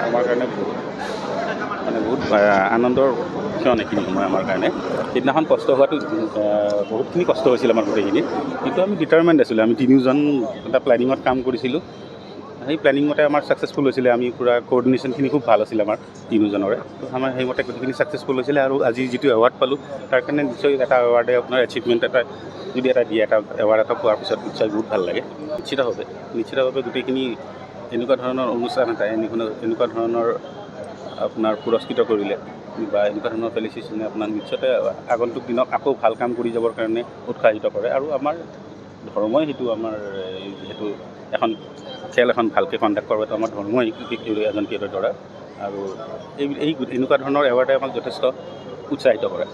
আমাৰ কাৰণে বহুত আনন্দৰ ক্ষণ এইখিনি সময় আমাৰ কাৰণে। সেইদিনাখন কষ্ট হোৱাটো বহুতখিনি কষ্ট হৈছিল আমাৰ গোটেইখিনি, কিন্তু আমি ডিটাৰমেণ্ট আছিলোঁ। আমি তিনিওজন এটা প্লেনিঙত কাম কৰিছিলোঁ। সেই প্লেনিংমতে আমাৰ ছাকচেছফুল হৈছিলে। আমি পূৰা কোঅৰ্ডিনেশ্যনখিনি খুব ভাল আছিল আমাৰ তিনিওজনৰে। তো আমাৰ সেইমতে গোটেইখিনি ছাকচেছফুল হৈছিলে। আৰু আজি যিটো এৱাৰ্ড পালোঁ তাৰ কাৰণে নিশ্চয় এটা এৱাৰ্ডে আপোনাৰ এচিভমেণ্ট এটা যদি এটা দিয়ে, এটা এৱাৰ্ড এটা পোৱাৰ পিছত নিশ্চয় বহুত ভাল লাগে। নিশ্চিতভাৱে গোটেইখিনি এনেকুৱা ধৰণৰ অনুষ্ঠান এটা এনেকুৱা ধৰণৰ আপোনাৰ পুৰস্কৃত কৰিলে বা এনেকুৱা ধৰণৰ ফেলিচিটেশ্যনে আপোনাক নিশ্চয়তে আগন্তুক দিনত আকৌ ভাল কাম কৰি যাবৰ কাৰণে উৎসাহিত কৰে। আৰু আমাৰ ধৰ্মই সেইটো, আমাৰ যিহেতু এখন খেল এখন ভালকৈ কণ্ডাক্ট কৰাটো আমাৰ ধৰ্মই এজন ক্ৰিকেটৰ দ্বাৰা। আৰু এই এনেকুৱা ধৰণৰ এৱাৰ্ডে আমাক যথেষ্ট উৎসাহিত কৰে।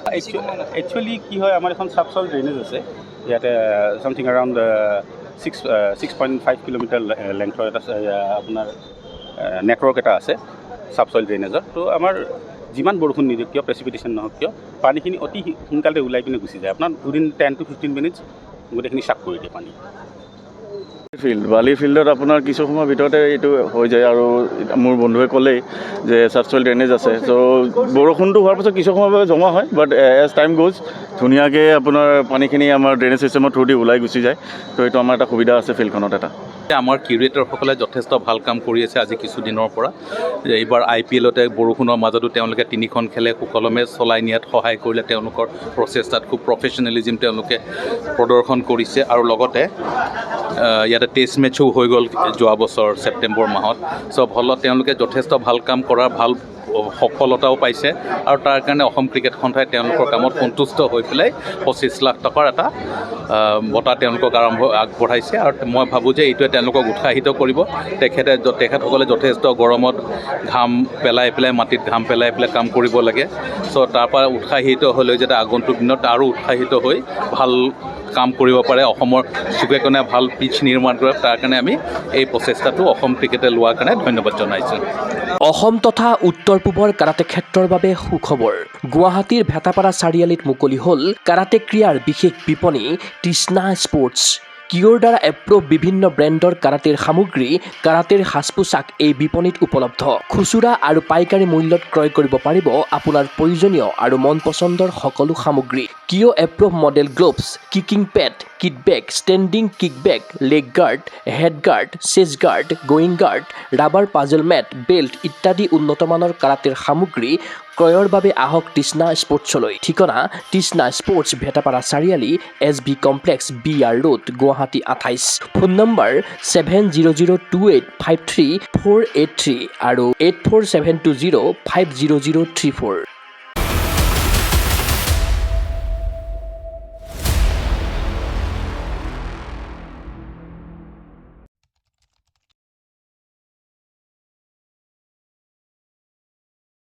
একচুৱেলি কি হয়, আমাৰ এখন ছাবচইল ড্ৰেইনেজ আছে ইয়াতে, ছামথিং এৰাউণ্ড 6.5 কিলোমিটাৰ লেংথৰ এটা আপোনাৰ নেটৱৰ্ক এটা আছে ছাবচইল ড্ৰেইনেজৰ। তো আমাৰ যিমান বৰষুণ নিদিয়ক কিয়, প্ৰেচিপিটেশ্যন নহওক কিয়, পানীখিনি অতি সোনকালে ওলাই পিনে গুচি যায়। আপোনাৰ উইদিন 10 to 15 মিনিটছ গোটেইখিনি চাফ কৰি দিয়ে পানী। বালি ফিল্ডত আপোনাৰ কিছু সময়ৰ ভিতৰতে এইটো হৈ যায়। আৰু মোৰ বন্ধুৱে ক'লেই যে ছাবচইল ড্ৰেইনেজ আছে, চ' বৰষুণটো হোৱাৰ পাছত কিছু সময়ৰ বাবে জমা হয়, বাট এজ টাইম গ'জ ধুনীয়াকৈ আপোনাৰ পানীখিনি আমাৰ ড্ৰেইনেজ ছিষ্টেমৰ থ্ৰু দি ওলাই গুচি যায়। ত' এইটো আমাৰ এটা সুবিধা আছে ফিল্ডখনত এটা। আমাৰ কিউৰেটৰসকলে যথেষ্ট ভাল কাম কৰি আছে আজি কিছুদিনৰ পৰা। এইবাৰ IPLতে বৰষুণৰ মাজতো তেওঁলোকে 3খন খেলে সুকলমে চলাই নিয়াত সহায় কৰিলে। তেওঁলোকৰ প্ৰচেষ্টাত খুব প্ৰফেচনেলিজিম তেওঁলোকে প্ৰদৰ্শন কৰিছে। আৰু লগতে ইয়াতে টেষ্ট মেটছো হৈ গ'ল যোৱা বছৰ ছেপ্টেম্বৰ মাহত। চ' ফলত তেওঁলোকে যথেষ্ট ভাল কাম কৰাৰ ভাল সফলতাও পাইছে। আৰু তাৰ কাৰণে অসম ক্ৰিকেট সন্থাই তেওঁলোকৰ কামত সন্তুষ্ট হৈ পেলাই 25 লাখ টকাৰ এটা বঁটা তেওঁলোকক আগবঢ়াইছে। আৰু মই ভাবোঁ যে এইটোৱে তেওঁলোকক উৎসাহিত কৰিব। তেখেতসকলে যথেষ্ট গৰমত ঘাম পেলাই মাটিত ঘাম পেলাই কাম কৰিব লাগে। চ' তাৰপৰা উৎসাহিত হ'লে যাতে আগন্তুক দিনত আৰু উৎসাহিত হৈ ভাল কাম কৰিব পাৰে, অসমৰ চুকে কোণে ভাল পিচ নিৰ্মাণ কৰে। তাৰ কাৰণে আমি এই প্ৰচেষ্টাটো অসম ক্ৰিকেটে লোৱাৰ কাৰণে ধন্যবাদ জনাইছোঁ। অসম তথা উত্তৰ পূবৰ কাৰাটে ক্ষেত্ৰৰ বাবে সুখবৰ। গুৱাহাটীৰ ভেটাপাৰা চাৰিআলিত মুকলি হ'ল কাৰাটে ক্ৰীড়াৰ বিশেষ বিপণী তৃষ্ণা স্পৰ্টছ। কিয়ৰ দ্বাৰা এপ্ৰুভ বিভিন্ন ব্ৰেণ্ডৰ কাৰাটেৰ সামগ্ৰী, কাৰাটেৰ সাজ পোছাক এই বিপণীত উপলব্ধ। খুচুৰা আৰু পাইকাৰী মূল্যত ক্ৰয় কৰিব পাৰিব আপোনাৰ প্ৰয়োজনীয় আৰু মন পচন্দৰ সকলো সামগ্ৰী। কিয় approve model gloves, kicking pad, kit bag, standing kick bag, leg guard, head guard, chest guard, groin guard, rubber puzzle mat, belt ইত্যাদি উন্নতমানৰ কাৰাটেৰ সামগ্ৰী ক্ৰয়ৰ বাবে আহক তৃষ্ণা স্পৰ্টছলৈ। ঠিকনা তৃষ্ণা স্পৰ্টছ, ভেটাপাৰা চাৰিআলি, SB complex, BR road, Guwahati 28। Phone number 7002853483 আৰু 84720500034।